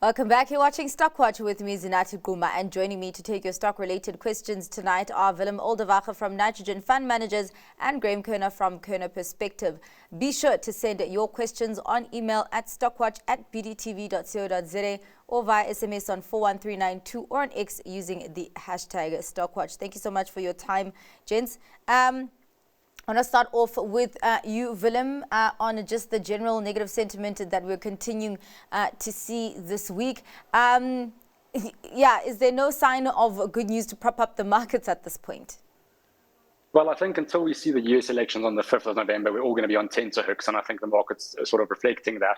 Welcome back. You're watching Stockwatch with me, Zinati Kumba, and joining me to take your stock-related questions tonight are Willem Oldewage from Nitrogen Fund Managers and Graeme Körner from Körner Perspective. Be sure to send your questions on email at stockwatch@bdtv.co.za or via SMS on 41392 or on X using the hashtag Stockwatch. Thank you so much for your time, gents. I want to start off with you, Willem, on just the general negative sentiment that we're continuing to see this week. Is there no sign of good news to prop up the markets at this point? Well, I think until we see the US elections on the 5th of November, we're all going to be on tenterhooks, and I think the market's sort of reflecting that.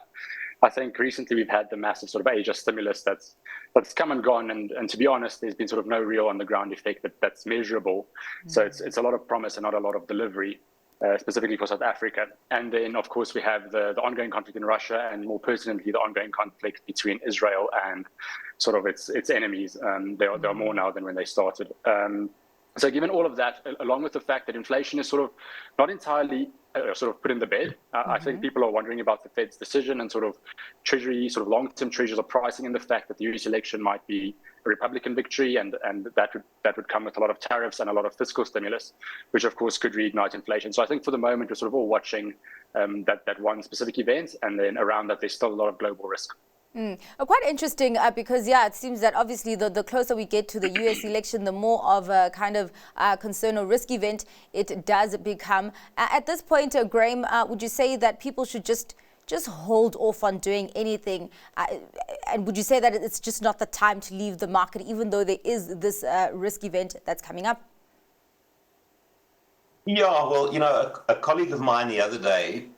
I think recently we've had the massive sort of Asia stimulus that's come and gone, and to be honest, there's been sort of no real on-the-ground effect that's measurable. So it's a lot of promise and not a lot of delivery, specifically for South Africa. And then, of course, we have the ongoing conflict in Russia, and more pertinently, the ongoing conflict between Israel and sort of its enemies. There are more now than when they started. So given all of that, along with the fact that inflation is sort of not entirely sort of put in the bed, I think people are wondering about the Fed's decision, and sort of Treasury, sort of long-term treasuries are pricing in the fact that the US election might be a Republican victory, and that would come with a lot of tariffs and a lot of fiscal stimulus, which of course could reignite inflation. So I think for the moment we're sort of all watching that one specific event, and then around that there's still a lot of global risk. Quite interesting because, it seems that obviously the closer we get to the US election, the more of a kind of concern or risk event it does become. At this point, Graeme, would you say that people should just hold off on doing anything? And would you say that it's just not the time to leave the market, even though there is this risk event that's coming up? Yeah, well, a colleague of mine the other day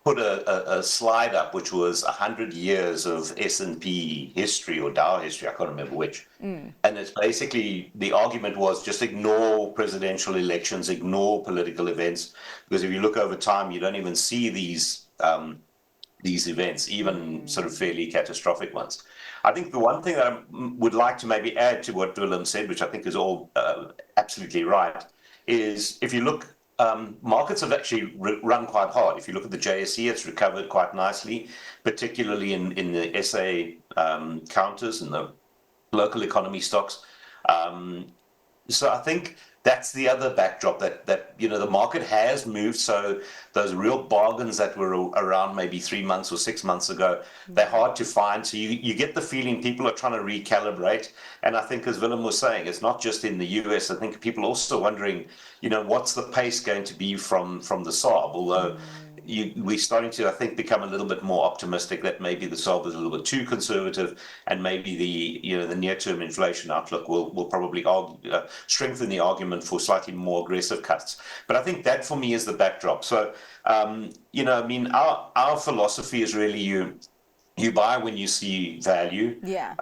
put a slide up, which was 100 years of S&P history or Dow history, I can't remember which. And it's basically, the argument was just ignore presidential elections, ignore political events, because if you look over time, you don't even see these events, even sort of fairly catastrophic ones. I think the one thing that I would like to maybe add to what Willem said, which I think is all absolutely right, is if you look, markets have actually run quite hard. If you look at the JSE, it's recovered quite nicely, particularly in the SA counters and the local economy stocks. So I think that's the other backdrop that the market has moved. So those real bargains that were around maybe 3 months or 6 months ago, they're hard to find. So you get the feeling people are trying to recalibrate. And I think, as Willem was saying, it's not just in the US. I think people are also wondering, what's the pace going to be from the SARB? Although we're starting to, I think, become a little bit more optimistic that maybe the SARB is a little bit too conservative, and maybe the near-term inflation outlook will probably strengthen the argument for slightly more aggressive cuts. But I think that for me is the backdrop. So, our philosophy is really you buy when you see value. Yeah.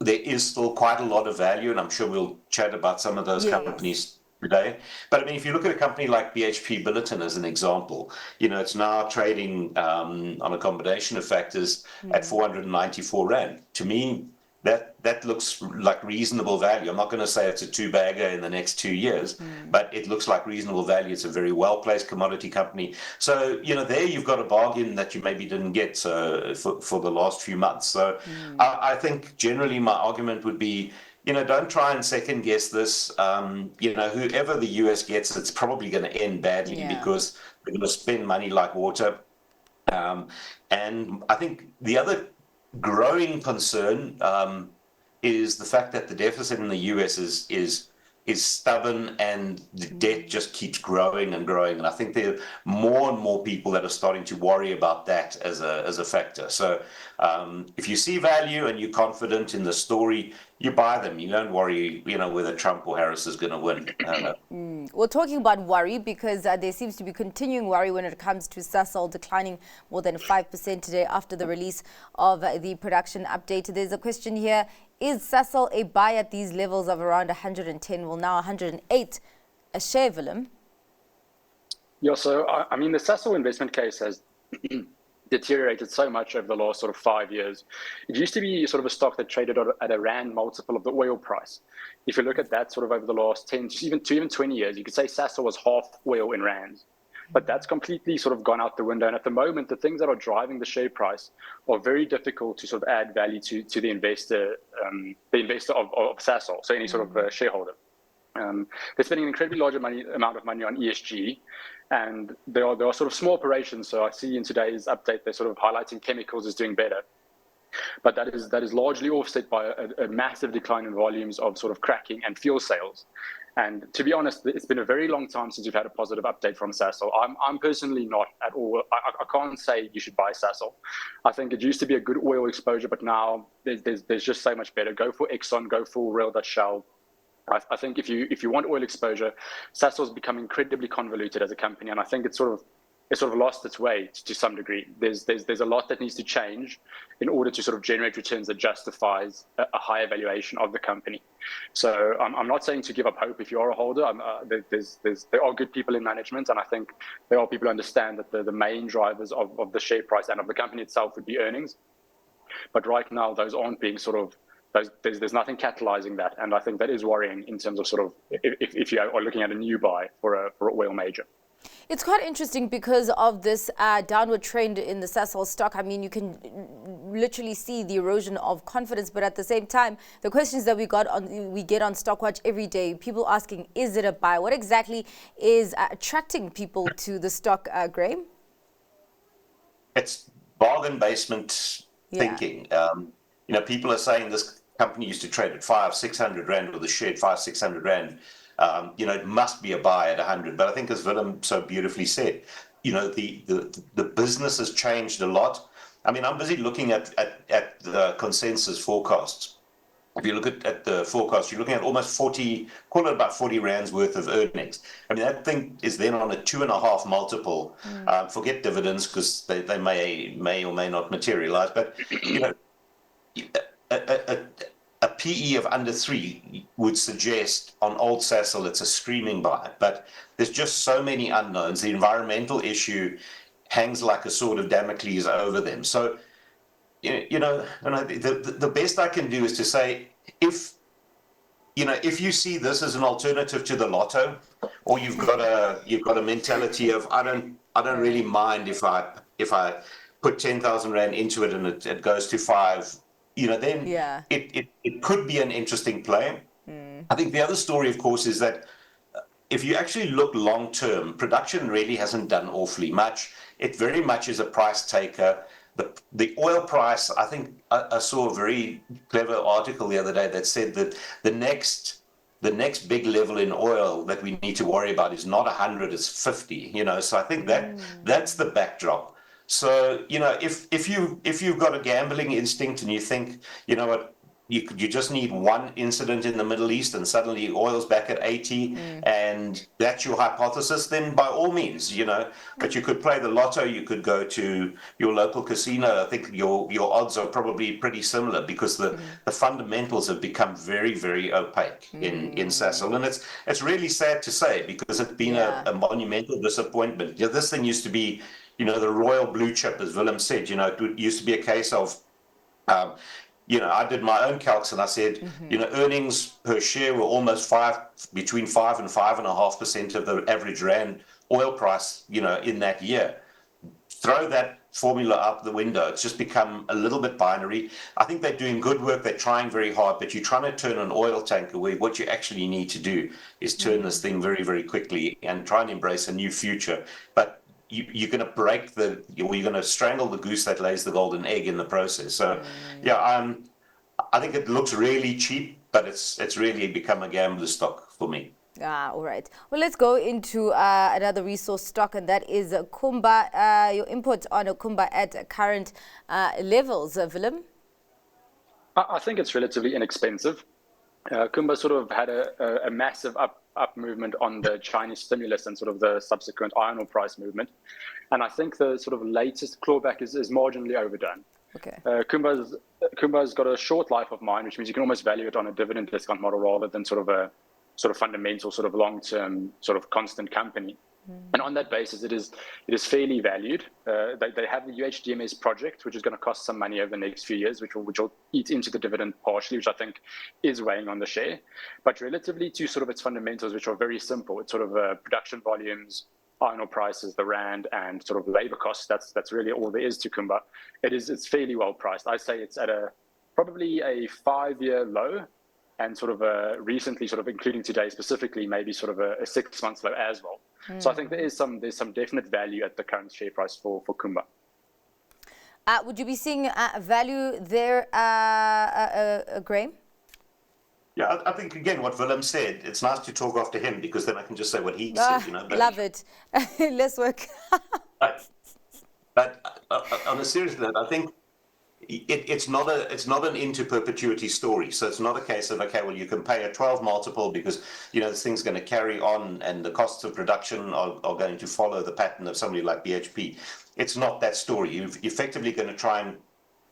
There is still quite a lot of value, and I'm sure we'll chat about some of those companies today. But if you look at a company like BHP Billiton as an example, it's now trading on a combination of factors at 494 Rand. To me, that looks like reasonable value. I'm not going to say it's a two-bagger in the next 2 years, but it looks like reasonable value. It's a very well-placed commodity company. So, there you've got a bargain that you maybe didn't get for the last few months. So I think generally my argument would be, don't try and second guess this. Whoever the US gets, it's probably going to end badly because they're going to spend money like water. And I think the other growing concern is the fact that the deficit in the US is stubborn, and the debt just keeps growing and growing. And I think there are more and more people that are starting to worry about that as a factor. So if you see value and you're confident in the story, you buy them. You don't worry, whether Trump or Harris is going to win. We're talking about worry because there seems to be continuing worry when it comes to Sasol declining more than 5% today after the release of the production update. There's a question here. Is Sasol a buy at these levels of around 110, well now 108 a share, Willem? Yeah, so the Sasol investment case has deteriorated so much over the last sort of 5 years. It used to be sort of a stock that traded at a rand multiple of the oil price. If you look at that sort of over the last 10 to even 20 years, you could say Sasol was half oil in rands. But that's completely sort of gone out the window. And at the moment, the things that are driving the share price are very difficult to sort of add value to the investor of Sasol, so any sort of shareholder. They're spending an incredibly large amount of money on ESG, and there are sort of small operations. So I see in today's update they're sort of highlighting chemicals as doing better, but that is largely offset by a massive decline in volumes of sort of cracking and fuel sales. And to be honest, it's been a very long time since we've had a positive update from Sasol. I'm personally not at all. I can't say you should buy Sasol. I think it used to be a good oil exposure, but now there's just so much better. Go for Exxon, go for Royal Dutch Shell. I think if you want oil exposure, Sasol's become incredibly convoluted as a company, and I think it's sort of lost its way to some degree. There's a lot that needs to change in order to sort of generate returns that justifies a higher valuation of the company. So I'm not saying to give up hope if you are a holder. There are good people in management, and I think there are people who understand that the main drivers of the share price and of the company itself would be earnings. But right now, those aren't being sort of there's nothing catalyzing that, and I think that is worrying in terms of sort of if you are looking at a new buy for an oil major. It's quite interesting because of this downward trend in the Sasol stock. I mean, you can literally see the erosion of confidence, but at the same time, the questions that we get on Stockwatch every day, people asking, is it a buy? What exactly is attracting people to the stock, Graeme? It's bargain basement thinking. People are saying this company used to trade at 500-600 rand, or the share at 500-600 rand. It must be a buy at 100. But I think, as Willem so beautifully said, the business has changed a lot. I mean, I'm busy looking at the consensus forecasts. If you look at the forecast, you're looking at almost 40, call it about 40 rands worth of earnings. I mean, that thing is then on a 2.5 multiple. Forget dividends, because they may or may not materialize. But a PE of under 3 would suggest on old Sasol it's a screaming buy, but there's just so many unknowns. The environmental issue hangs like a sword of Damocles over them. So, the best I can do is to say, if you see this as an alternative to the lotto, or you've got a mentality of I don't really mind if I put 10,000 rand into it and it goes to 5. Then it could be an interesting play. I think the other story, of course, is that if you actually look long term, production really hasn't done awfully much. It very much is a price taker. The oil price, I think I saw a very clever article the other day that said that the next big level in oil that we need to worry about is not 100, it's 50. So I think that's the backdrop. So, if you've got a gambling instinct and you think, you know what, you just need one incident in the Middle East and suddenly oil's back at 80 and that's your hypothesis, then by all means, but you could play the lotto, you could go to your local casino. I think your odds are probably pretty similar, because the fundamentals have become very, very opaque in Sasol. And it's really sad to say, because it's been a monumental disappointment. This thing used to be, the royal blue chip, as Willem said. It used to be a case of, I did my own calcs and I said, earnings per share were almost between 5 and 5.5% of the average rand oil price, in that year. Throw that formula out the window. It's just become a little bit binary. I think they're doing good work. They're trying very hard, but you're trying to turn an oil tanker where what you actually need to do is turn this thing very, very quickly and try and embrace a new future. But you're going to you're going to strangle the goose that lays the golden egg in the process. So, I think it looks really cheap, but it's really become a gambler's stock for me. All right. Well, let's go into another resource stock, and that is Kumba. Your input on Kumba at current levels, Willem? I think it's relatively inexpensive. Kumba sort of had a massive up movement on the Chinese stimulus and sort of the subsequent iron ore price movement. And I think the sort of latest clawback is marginally overdone. Okay. Kumba's got a short life of mine, which means you can almost value it on a dividend discount model rather than sort of fundamental, sort of long-term, sort of constant company. And on that basis, it is fairly valued. They have the UHDMS project, which is going to cost some money over the next few years, which will eat into the dividend partially, which I think is weighing on the share. But relatively to sort of its fundamentals, which are very simple, it's sort of production volumes, iron ore prices, the rand, and sort of labor costs. That's really all there is to Kumba. It's fairly well priced. I say it's at probably a 5-year low, and sort of recently, sort of including today specifically, maybe sort of a 6 months low as well. So I think there's some definite value at the current share price for Kumba. Would you be seeing value there, Graeme? Yeah, I think, again, what Willem said, it's nice to talk after him because then I can just say what he said, But, love it. Less work. but on a serious note, I think it's not an into perpetuity story. So it's not a case of, okay, well, you can pay a 12 multiple because, this thing's going to carry on and the costs of production are going to follow the pattern of somebody like BHP. It's not that story. You're effectively going to try and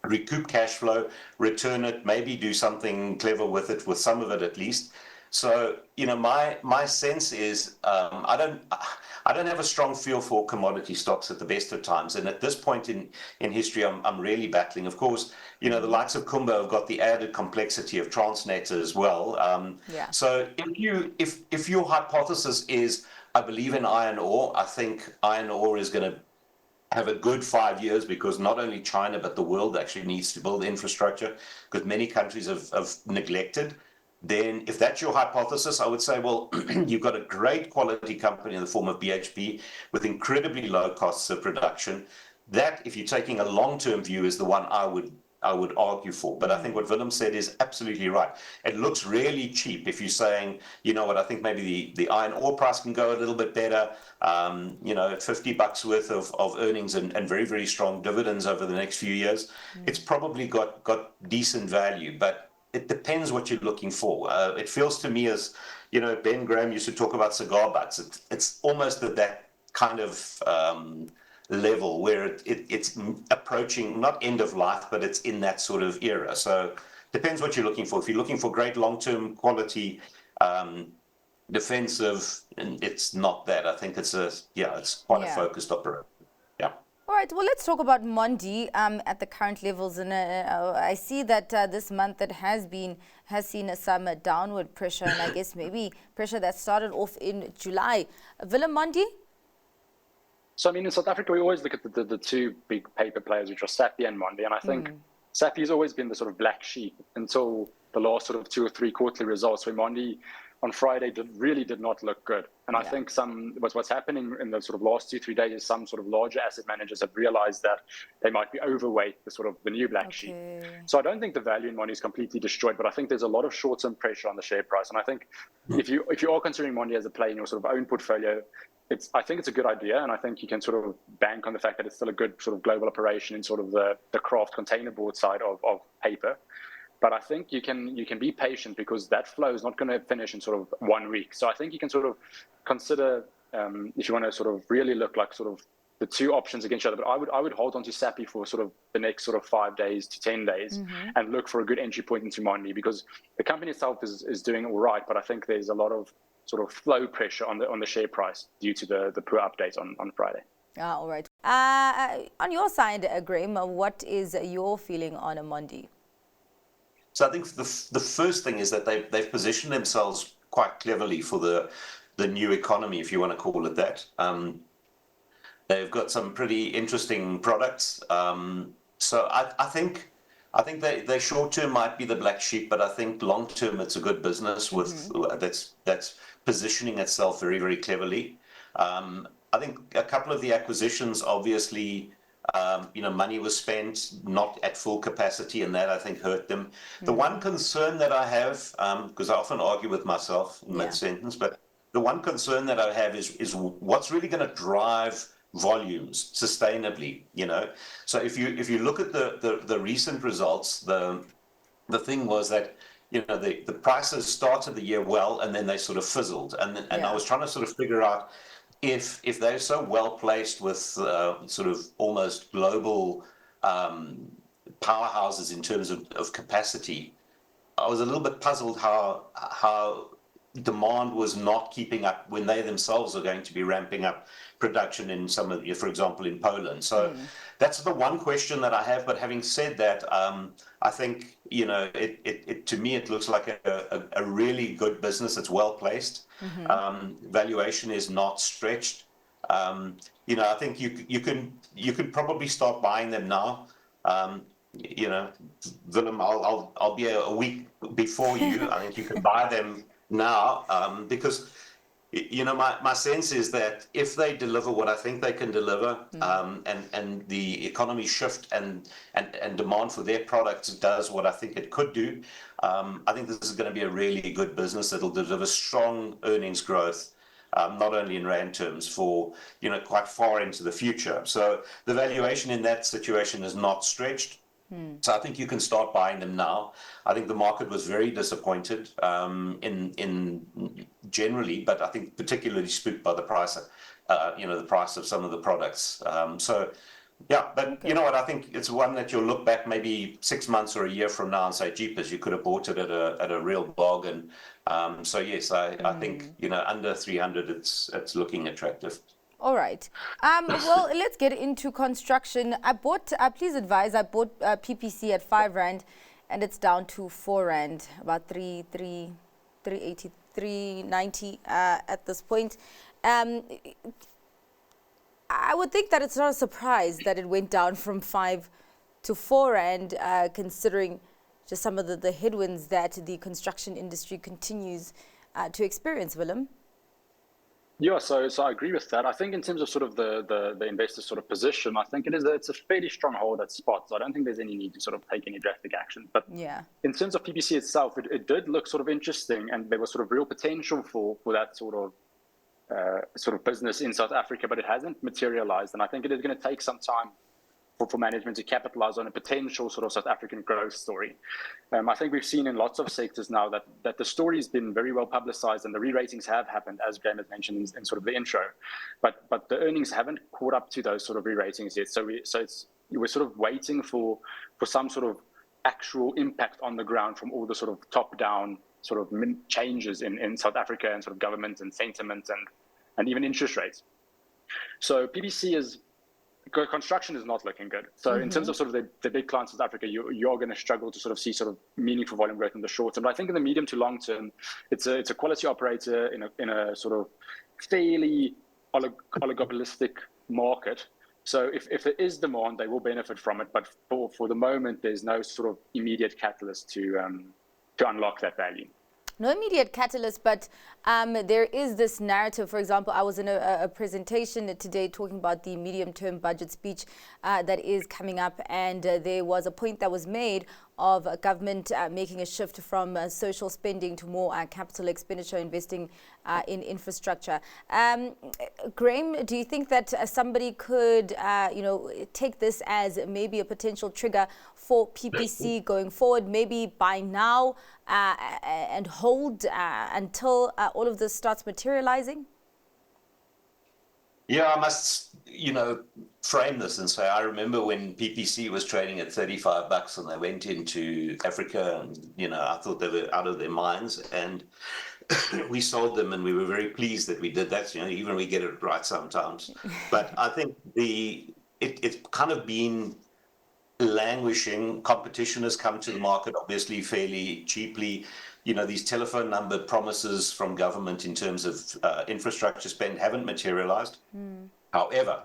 recoup cash flow, return it, maybe do something clever with it, with some of it at least. So, my sense is I don't have a strong feel for commodity stocks at the best of times. And at this point in history, I'm really battling. Of course, the likes of Kumba have got the added complexity of Transnet as well. So if your hypothesis is, I believe in iron ore, I think iron ore is going to have a good 5 years because not only China, but the world actually needs to build infrastructure because many countries have neglected. Then if that's your hypothesis, I would say, well, you've got a great quality company in the form of BHP with incredibly low costs of production. That, if you're taking a long-term view, is the one I would argue for. But I think what Willem said is absolutely right. It looks really cheap if you're saying, I think maybe the iron ore price can go a little bit better, at $50 worth of earnings and very, very strong dividends over the next few years. It's probably got decent value, but it depends what you're looking for. It feels to me as, Ben Graeme used to talk about cigar butts. It's almost at that kind of level where it's approaching, not end of life, but it's in that sort of era. So depends what you're looking for. If you're looking for great long-term quality defensive, and it's not that. I think it's quite a focused operation. Yeah. All right, well, let's talk about Mondi at the current levels. And I see that this month it has seen some downward pressure, and I guess maybe pressure that started off in July. Willem, Mondi? So, in South Africa, we always look at the two big paper players, which are Sappi and Mondi. And I think Sappi has always been the sort of black sheep until the last sort of 2 or 3 quarterly results, where Mondi on Friday really did not look good. And I think what's happening in the sort of last 2-3 days is some sort of larger asset managers have realized that they might be overweight the new black sheep. So I don't think the value in Mondi is completely destroyed, but I think there's a lot of short-term pressure on the share price. And I think if you are considering Mondi as a play in your sort of own portfolio, I think it's a good idea, and I think you can sort of bank on the fact that it's still a good sort of global operation in sort of the craft containerboard side of paper. But I think you can be patient because that flow is not going to finish in sort of 1 week. So I think you can sort of consider if you want to sort of really look like sort of the two options against each other. But I would hold on to Sappi for sort of the next sort of 5 days to 10 days and look for a good entry point into Mondi, because the company itself is doing all right, but I think there's a lot of sort of flow pressure on the share price due to the poor update on Friday. All right. On your side, Graeme, what is your feeling on a Mondi? So I think the first thing is that they've positioned themselves quite cleverly for the new economy, if you want to call it that. They've got some pretty interesting products. So I think they short term might be the black sheep, but I think long term it's a good business with that's positioning itself very, very cleverly. I think a couple of the acquisitions, obviously, money was spent not at full capacity, and that I think hurt them. The one concern that I have, because I often argue with myself in that sentence, but the one concern that I have is what's really going to drive volumes sustainably. So if you look at the recent results, the thing was that the prices started the year well, and then they sort of fizzled, and I was trying to sort of figure out if they're so well placed with sort of almost global powerhouses in terms of capacity. I was a little bit puzzled how demand was not keeping up when they themselves are going to be ramping up production in some of, for example, in Poland. So that's the one question that I have. But having said that, I think, it to me, it looks like a really good business. It's well placed. Valuation is not stretched. I think you can probably start buying them now. Willem, I'll be a week before you. I think you can buy them now, because my sense is that if they deliver what I think they can deliver, and the economy shift and demand for their products does what I think it could do, I think this is going to be a really good business that'll deliver strong earnings growth, not only in rand terms, for quite far into the future. So the valuation in that situation is not stretched. So I think you can start buying them now. I think the market was very disappointed in generally, but I think particularly spooked by the price, the price of some of the products. You know what? I think it's one that you'll look back maybe 6 months or a year from now and say, "Jeepers, you could have bought it at a real bargain." So yes, I think under 300, it's looking attractive. All right. Well, let's get into construction. I bought, please advise, I bought PPC at 5 Rand, and it's down to 4 Rand, about 380, 390 at this point. I would think that it's not a surprise that it went down from 5 to 4 Rand, considering just some of the headwinds that the construction industry continues to experience, Willem. Yeah, so I agree with that. I think in terms of sort of the investor sort of position, I think it's a fairly strong hold at spot. So I don't think there's any need to sort of take any drastic action. But in terms of PPC itself, it did look sort of interesting, and there was sort of real potential for that sort of business in South Africa, but it hasn't materialized. And I think it is going to take some time for management to capitalize on a potential sort of South African growth story. I think we've seen in lots of sectors now that the story's been very well publicized, and the re-ratings have happened, as Graeme has mentioned in sort of the intro, but the earnings haven't caught up to those sort of re-ratings yet. So we're sort of waiting for some sort of actual impact on the ground from all the sort of top-down sort of changes in South Africa, and sort of government and sentiment and even interest rates. So construction is not looking good. So in terms of sort of the big clients in South Africa, you're going to struggle to sort of see sort of meaningful volume growth in the short term. But I think in the medium to long term, it's a quality operator in a sort of fairly oligopolistic market. So if there is demand, they will benefit from it. But for the moment, there's no sort of immediate catalyst to unlock that value. No immediate catalyst, but there is this narrative. For example, I was in a presentation today talking about the medium-term budget speech that is coming up, and there was a point that was made of government making a shift from social spending to more capital expenditure, investing in infrastructure. Graeme, do you think that somebody could, take this as maybe a potential trigger for PPC going forward, maybe buy now and hold until all of this starts materializing? Yeah, I must, frame this and say, I remember when PPC was trading at $35 and they went into Africa, and, I thought they were out of their minds, and we sold them, and we were very pleased that we did that. Even we get it right sometimes. But I think it's kind of been languishing. Competition has come to the market, obviously, fairly cheaply. These telephone number promises from government in terms of infrastructure spend haven't materialized. However,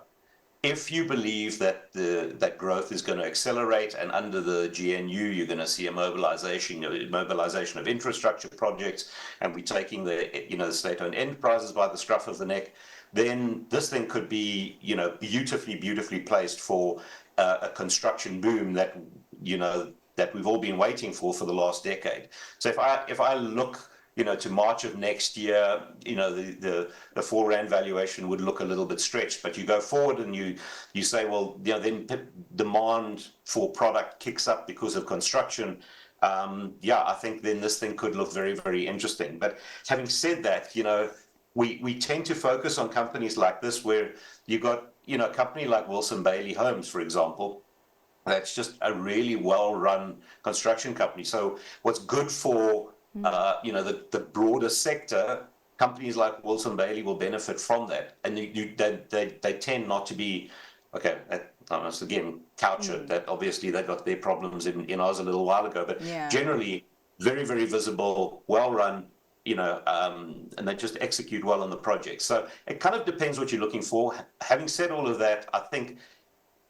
if you believe that that growth is going to accelerate, and under the GNU you're going to see a mobilization of infrastructure projects, and we're taking the state-owned enterprises by the scruff of the neck, then this thing could be beautifully placed for a construction boom that we've all been waiting for the last decade. So if I look to March of next year, the 4 Rand valuation would look a little bit stretched. But you go forward and you say, well, then demand for product kicks up because of construction. I think then this thing could look very, very interesting. But having said that, we tend to focus on companies like this, where you got a company like Wilson Bailey Homes, for example. That's just a really well-run construction company. So what's good for The broader sector, companies like Wilson Bailey will benefit from that. And they tend not to be, okay, I must again couch it, that obviously they got their problems in Oz a little while ago, but generally very, very visible, well run, and they just execute well on the project. So it kind of depends what you're looking for. Having said all of that, I think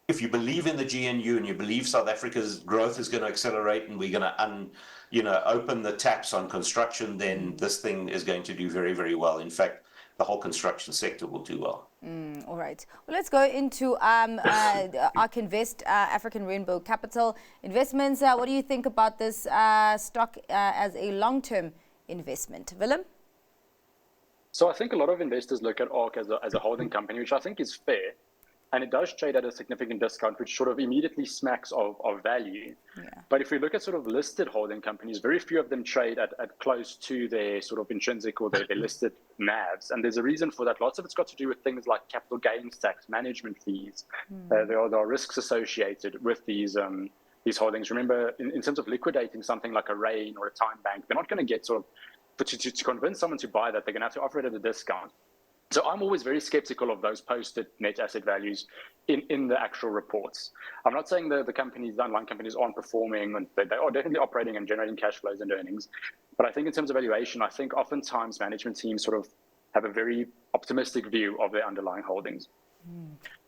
if you believe in the GNU and you believe South Africa's growth is going to accelerate and we're going to open the taps on construction, then this thing is going to do very, very well. In fact, the whole construction sector will do well. All right. Well, let's go into ARK Invest, African Rainbow Capital Investments. What do you think about this stock as a long-term investment? Willem? So I think a lot of investors look at ARK as a holding company, which I think is fair. And it does trade at a significant discount, which sort of immediately smacks of value. But if we look at sort of listed holding companies, very few of them trade at close to their sort of intrinsic or their listed NAVs. And there's a reason for that. Lots of it's got to do with things like capital gains tax, management fees. There are risks associated with these holdings. Remember, in terms of liquidating something like a Rain or a Time Bank, they're not going to get sort of, to convince someone to buy that, they're going to have to offer it at a discount. So I'm always very skeptical of those posted net asset values in the actual reports. I'm not saying the underlying companies aren't performing, and they are definitely operating and generating cash flows and earnings. But I think in terms of valuation, I think oftentimes management teams sort of have a very optimistic view of their underlying holdings.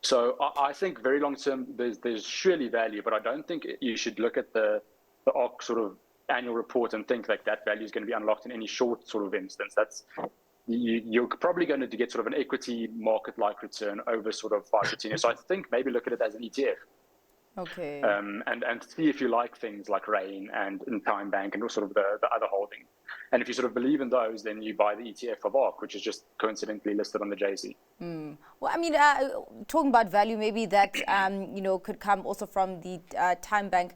So I think very long term, there's surely value, but I don't think you should look at the ARK sort of annual report and think like that value is going to be unlocked in any short sort of instance. You're probably going to get sort of an equity market-like return over sort of 5 to 10 years. So I think maybe look at it as an ETF. Okay. And see if you like things like Rain and Time Bank and sort of the other holding. And if you sort of believe in those, then you buy the ETF of ARK, which is just coincidentally listed on the JSE. Well, I mean, talking about value, maybe that, could come also from the Time Bank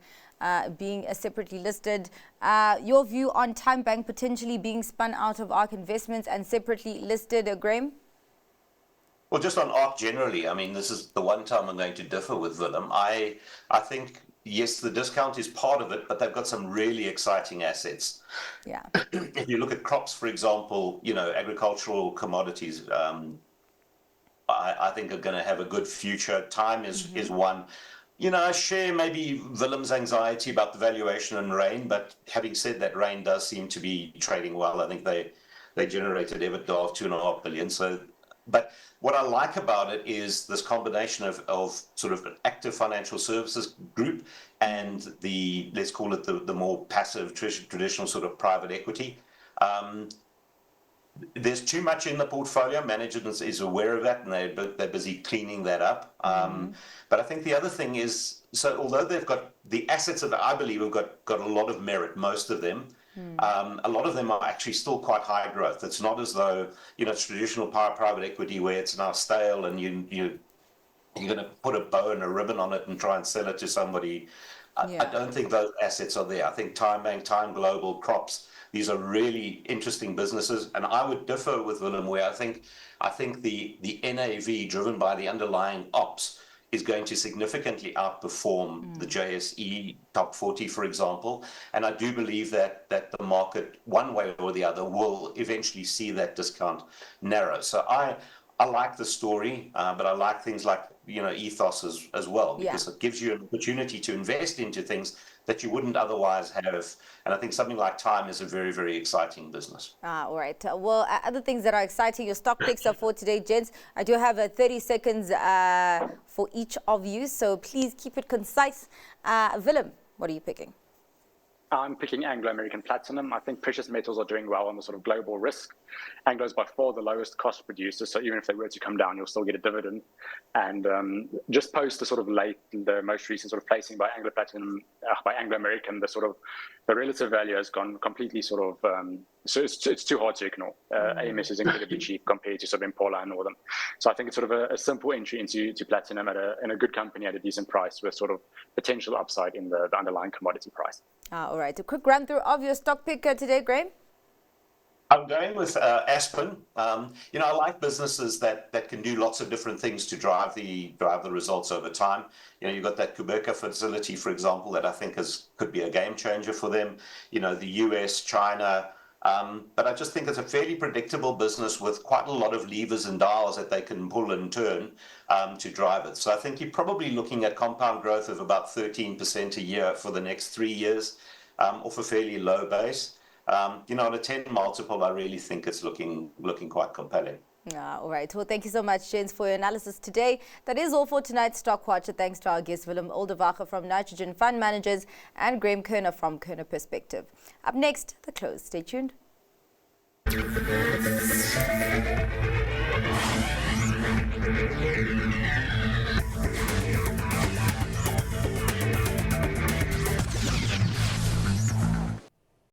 being separately listed. Your view on Time Bank potentially being spun out of ARK Investments and separately listed, Graeme? Well, just on ARK generally, I mean, this is the one time I'm going to differ with Willem. I think, yes, the discount is part of it, but they've got some really exciting assets. Yeah. If you look at crops, for example, agricultural commodities, I think are going to have a good future. Time is one. I share maybe Willem's anxiety about the valuation in Rain, but having said that, Rain does seem to be trading well. I think they generated EBITDA of 2.5 billion. So, but what I like about it is this combination of sort of an active financial services group and let's call it the more passive traditional sort of private equity. There's too much in the portfolio. Management is aware of that, and they're busy cleaning that up. But I think the other thing is, so although they've got the assets that I believe have got a lot of merit, most of them, a lot of them are actually still quite high growth. It's not as though it's traditional private equity where it's now stale and you're going to put a bow and a ribbon on it and try and sell it to somebody. I don't think those assets are there. I think Time Bank, Time Global, Crops, these are really interesting businesses, and I would differ with Willem where I think the NAV driven by the underlying ops is going to significantly outperform the JSE top 40, for example. And I do believe that the market, one way or the other, will eventually see that discount narrow. So I like the story, but I like things like ethos as well, because it gives you an opportunity to invest into things that you wouldn't otherwise have. And I think something like Time is a very, very exciting business. All right. Well, other things that are exciting, your stock picks are for today, gents. I do have 30 seconds for each of you, so please keep it concise. Willem, what are you picking? I'm picking Anglo-American Platinum. I think precious metals are doing well on the sort of global risk. Anglo is by far the lowest cost producer, so even if they were to come down, you'll still get a dividend. And just post the most recent sort of placing by Anglo-American, the relative value has gone completely so it's too hard to ignore. AMS is incredibly cheap compared to sort of Impala and Northern. So I think it's sort of a simple entry into Platinum in a good company at a decent price with sort of potential upside in the underlying commodity price. All right. A quick run through of your stock pick today, Graeme. I'm going with Aspen. I like businesses that can do lots of different things to drive the results over time. You've got that Quebec facility, for example, that I think could be a game changer for them. The US, China. But I just think it's a fairly predictable business with quite a lot of levers and dials that they can pull and turn to drive it. So I think you're probably looking at compound growth of about 13% a year for the next 3 years, off a fairly low base. On a 10 multiple, I really think it's looking quite compelling. All right. Well, thank you so much, James, for your analysis today. That is all for tonight's Stock Watch. Thanks to our guests, Willem Oldewage from Nitrogen Fund Managers and Graeme Körner from Körner Perspective. Up next, the close. Stay tuned.